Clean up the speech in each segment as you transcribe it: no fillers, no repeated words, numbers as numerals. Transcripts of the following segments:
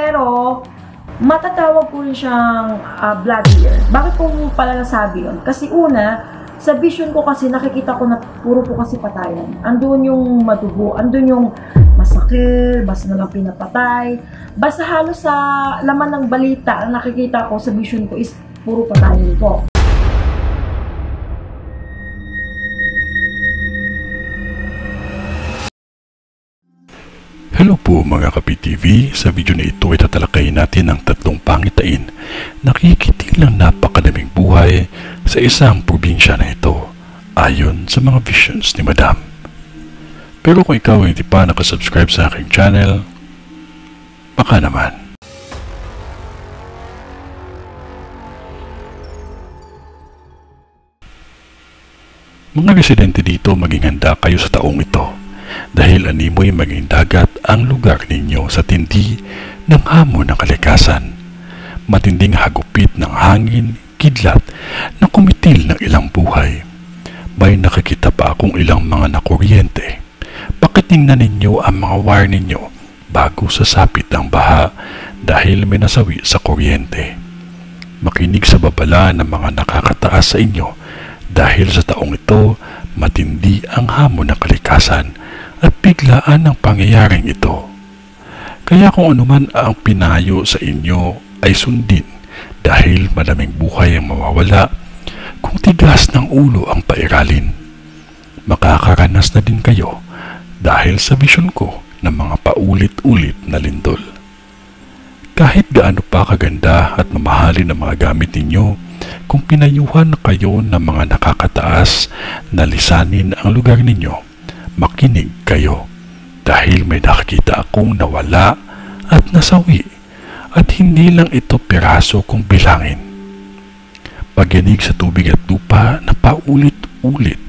Pero, matatawag ko rin siyang blood healer. Bakit ko pala nasabi yun? Kasi una, sa vision ko kasi nakikita ko na puro po kasi patayan. Andun yung madugo, andun yung masakit, basta na lang pinapatay. Basta halos sa laman ng balita ang nakikita ko sa vision ko is puro patayan po. Hello po mga Kapi-TV, sa video na ito ay tatalakayin natin ang tatlong pangitain na nakikitilang napakadaming buhay sa isang probinsya na ito ayon sa mga visions ni Madam. Pero kung ikaw ay hindi pa nakasubscribe sa aking channel, baka naman. Mga residente dito, maging handa kayo sa taong ito. Dahil animoy maging dagat ang lugar ninyo sa tindi ng hamon ng kalikasan. Matinding hagupit ng hangin, kidlat na kumitil ng ilang buhay. May nakikita pa akong ilang mga nakuryente. Pakitingnan ninyo ang mga wire ninyo bago sasapit ang baha dahil may nasawi sa kuryente. Makinig sa babala ng mga nakakataas sa inyo dahil sa taong ito matindi ang hamon ng kalikasan at biglaan ang pangyayaring ito. Kaya kung anuman ang pinayo sa inyo ay sundin dahil madaming buhay ang mawawala kung tigas ng ulo ang pairalin. Makakaranas na din kayo dahil sa vision ko ng mga paulit-ulit na lindol. Kahit gaano pa kaganda at mamahalin ang mga gamit ninyo, kung pinayuhan kayo ng mga nakakataas na lisanin ang lugar ninyo, makinig kayo dahil may nakikita akong nawala at nasawi at hindi lang ito piraso kung bilangin. Pagyanig sa tubig at lupa na paulit-ulit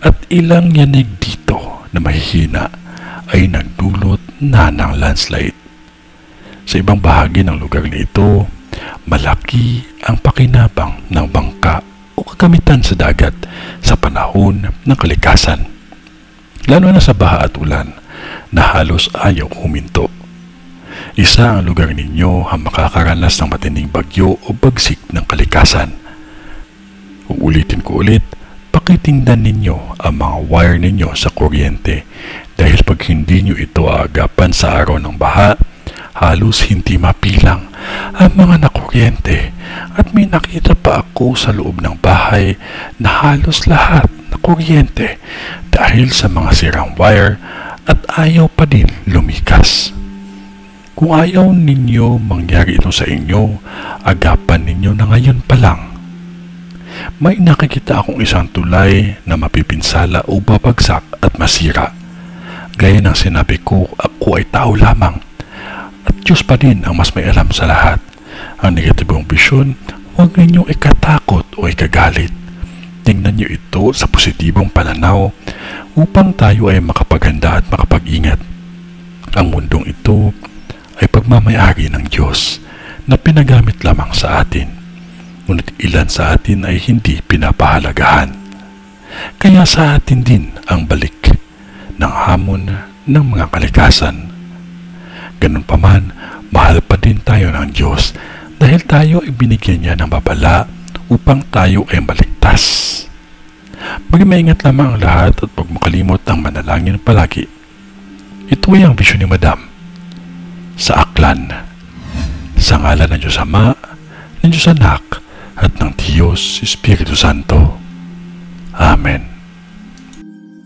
at ilang yanig dito na mahihina ay nagdulot na ng landslide. Sa ibang bahagi ng lugar na ito, malaki ang pakinabang ng bangka o kagamitan sa dagat sa panahon ng kalikasan. Lalo na sa baha at ulan na halos ayaw huminto. Isa ang lugar ninyo ang makakaranas ng matinding bagyo o bagsik ng kalikasan. Uulitin ko ulit, pakitingnan ninyo ang mga wire ninyo sa kuryente dahil pag hindi nyo ito aagapan sa araw ng baha, halos hindi mapilang ang mga nakuryente at may nakita pa ako sa loob ng bahay na halos lahat na kuryente dahil sa mga sirang wire at ayaw pa din lumikas. Kung ayaw ninyo mangyari ito sa inyo, agapan ninyo na ngayon pa lang. May nakikita akong isang tulay na mapipinsala o babagsak at masira. Gaya ng sinabi ko, ako ay tao lamang at Diyos pa din ang mas may alam sa lahat. Ang negatibong bisyon, huwag ninyong ikatakot o ikagalit. Tingnan niyo ito sa positibong pananaw upang tayo ay makapaghanda at makapag-ingat. Ang mundong ito ay pagmamayari ng Diyos na pinagamit lamang sa atin, ngunit ilan sa atin ay hindi pinapahalagahan. Kaya sa atin din ang balik ng hamon ng mga kalikasan. Ganun pa man, mahal pa din tayo ng Diyos dahil tayo ay binigyan niya ng babala upang tayo ay maligtas. Maging maingat lamang ang lahat at huwag makalimot ang manalangin palagi. Ito ay ang vision ni Madam sa Aklan. Sa ngalan ng Diyos Ama, ng Diyos Anak, at ng Diyos Espiritu Santo.